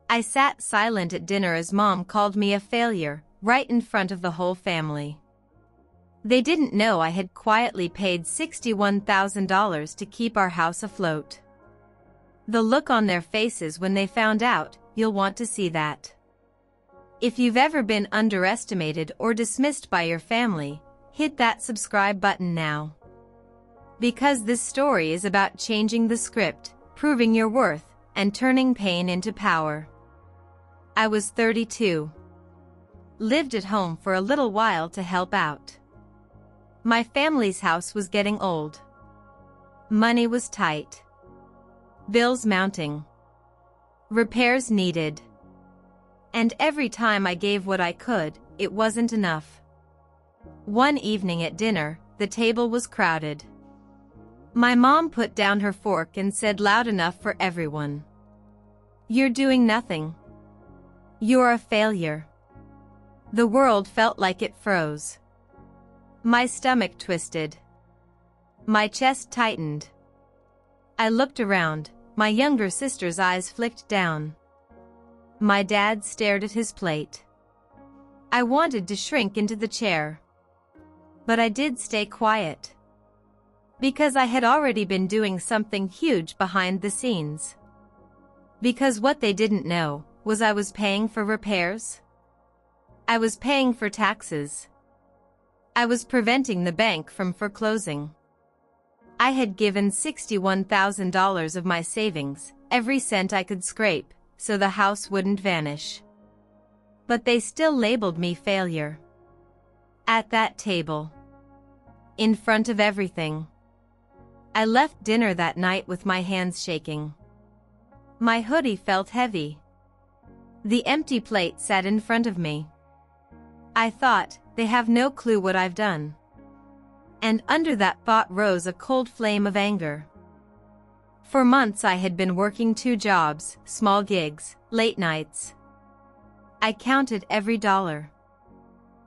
I sat silent at dinner as Mom called me a failure, right in front of the whole family. They didn't know I had quietly paid $61,000 to keep our house afloat. The look on their faces when they found out, you'll want to see that. If you've ever been underestimated or dismissed by your family, hit that subscribe button now. Because this story is about changing the script, proving your worth, and turning pain into power. I was 32. Lived at home for a little while to help out. My family's house was getting old. Money was tight. Bills mounting. Repairs needed. And every time I gave what I could, it wasn't enough. One evening at dinner, the table was crowded. My mom put down her fork and said loud enough for everyone. "You're doing nothing. You're a failure." The world felt like it froze. My stomach twisted. My chest tightened. I looked around, my younger sister's eyes flicked down. My dad stared at his plate. I wanted to shrink into the chair. But I did stay quiet. Because I had already been doing something huge behind the scenes. Because what they didn't know was I was paying for repairs. I was paying for taxes. I was preventing the bank from foreclosing. I had given $61,000 of my savings, every cent I could scrape, so the house wouldn't vanish. But they still labeled me failure. At that table. In front of everything. I left dinner that night with my hands shaking. My hoodie felt heavy. The empty plate sat in front of me. I thought, they have no clue what I've done. And under that thought rose a cold flame of anger. For months I had been working 2 jobs, small gigs, late nights. I counted every dollar.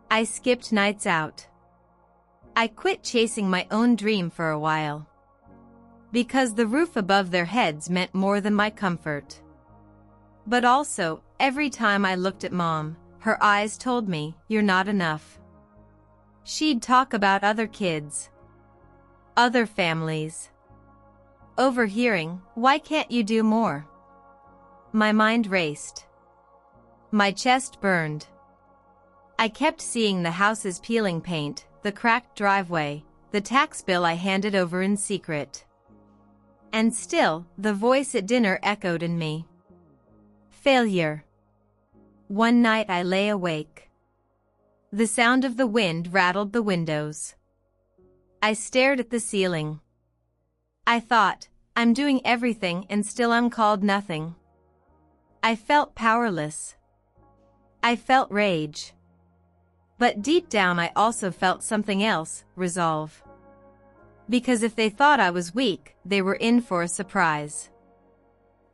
I skipped nights out. I quit chasing my own dream for a while. Because the roof above their heads meant more than my comfort. But also, every time I looked at Mom, her eyes told me, "You're not enough." She'd talk about other kids. Other families. Overhearing, "Why can't you do more?" My mind raced. My chest burned. I kept seeing the house's peeling paint, the cracked driveway, the tax bill I handed over in secret. And still, the voice at dinner echoed in me. Failure. One night I lay awake. The sound of the wind rattled the windows. I stared at the ceiling. I thought, I'm doing everything and still I'm called nothing. I felt powerless. I felt rage. But deep down I also felt something else, resolve. Because if they thought I was weak, they were in for a surprise.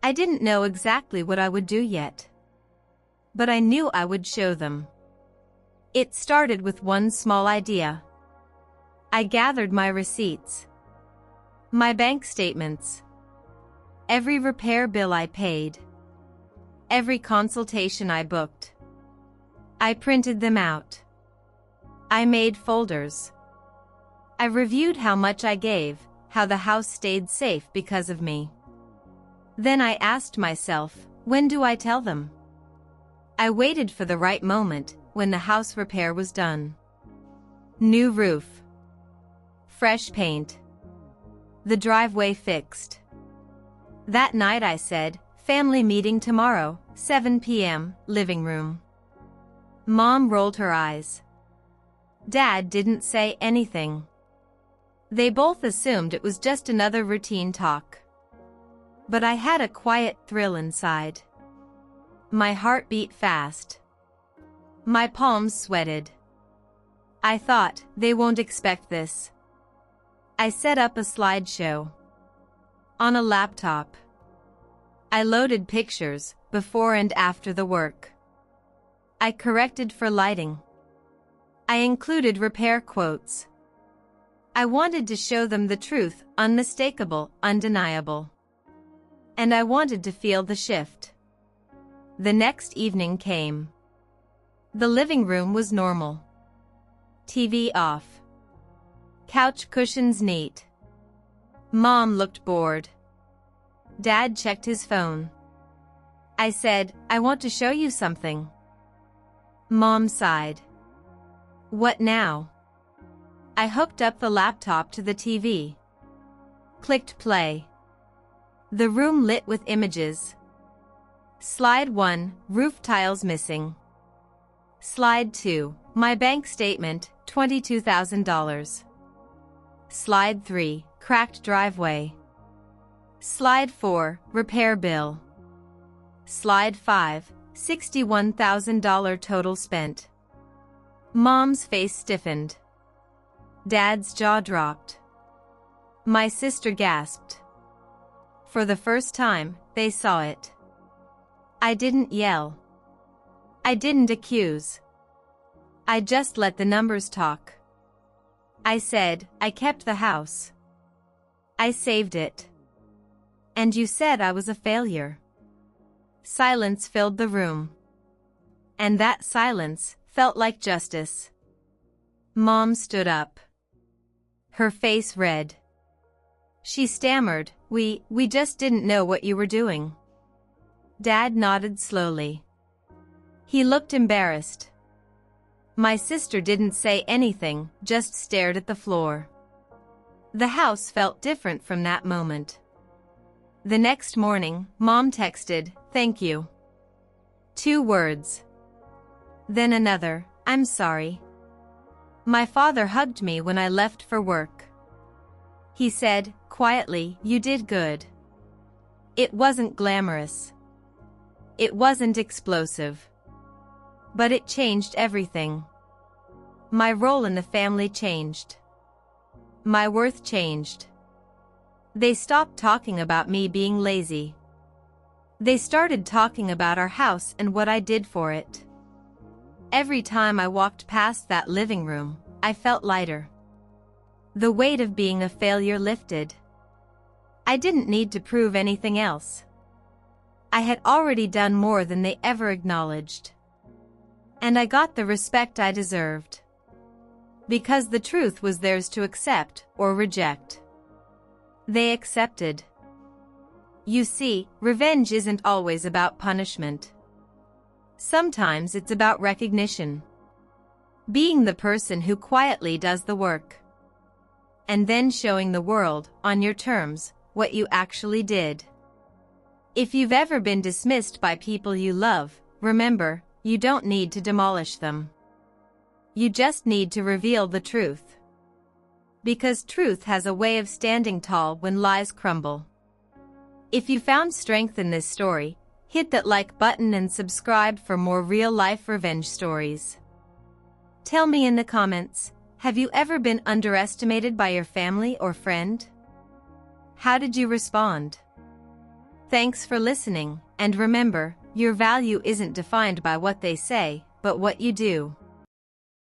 I didn't know exactly what I would do yet. But I knew I would show them. It started with one small idea. I gathered my receipts. My bank statements. Every repair bill I paid. Every consultation I booked. I printed them out. I made folders. I reviewed how much I gave, how the house stayed safe because of me. Then I asked myself, when do I tell them? I waited for the right moment, when the house repair was done. New roof. Fresh paint. The driveway fixed. That night I said, family meeting tomorrow, 7 p.m., living room. Mom rolled her eyes. Dad didn't say anything. They both assumed it was just another routine talk. But I had a quiet thrill inside. My heart beat fast. My palms sweated. I thought, they won't expect this. I set up a slideshow. On a laptop. I loaded pictures, before and after the work. I corrected for lighting. I included repair quotes. I wanted to show them the truth, unmistakable, undeniable. And I wanted to feel the shift. The next evening came. The living room was normal. TV off. Couch cushions neat. Mom looked bored. Dad checked his phone. I said, I want to show you something. Mom sighed. What now? I hooked up the laptop to the TV. Clicked play. The room lit with images. Slide 1, roof tiles missing. Slide 2, my bank statement, $22,000. Slide 3, cracked driveway. Slide 4, repair bill. Slide 5, $61,000 total spent. Mom's face stiffened. Dad's jaw dropped. My sister gasped. For the first time, they saw it. I didn't yell. I didn't accuse. I just let the numbers talk. I said, I kept the house. I saved it. And you said I was a failure. Silence filled the room. And that silence felt like justice. Mom stood up. Her face red. She stammered, we just didn't know what you were doing. Dad nodded slowly. He looked embarrassed. My sister didn't say anything, just stared at the floor. The house felt different from that moment. The next morning, Mom texted, thank you. 2 words. Then another, I'm sorry. My father hugged me when I left for work. He said, quietly, you did good. It wasn't glamorous. It wasn't explosive. But it changed everything. My role in the family changed. My worth changed. They stopped talking about me being lazy. They started talking about our house and what I did for it. Every time I walked past that living room, I felt lighter. The weight of being a failure lifted. I didn't need to prove anything else. I had already done more than they ever acknowledged. And I got the respect I deserved. Because the truth was theirs to accept or reject. They accepted. You see, revenge isn't always about punishment. Sometimes it's about recognition. Being the person who quietly does the work. And then showing the world, on your terms, what you actually did. If you've ever been dismissed by people you love, remember, you don't need to demolish them. You just need to reveal the truth. Because truth has a way of standing tall when lies crumble. If you found strength in this story, hit that like button and subscribe for more real-life revenge stories. Tell me in the comments, have you ever been underestimated by your family or friend? How did you respond? Thanks for listening, and remember, your value isn't defined by what they say, but what you do.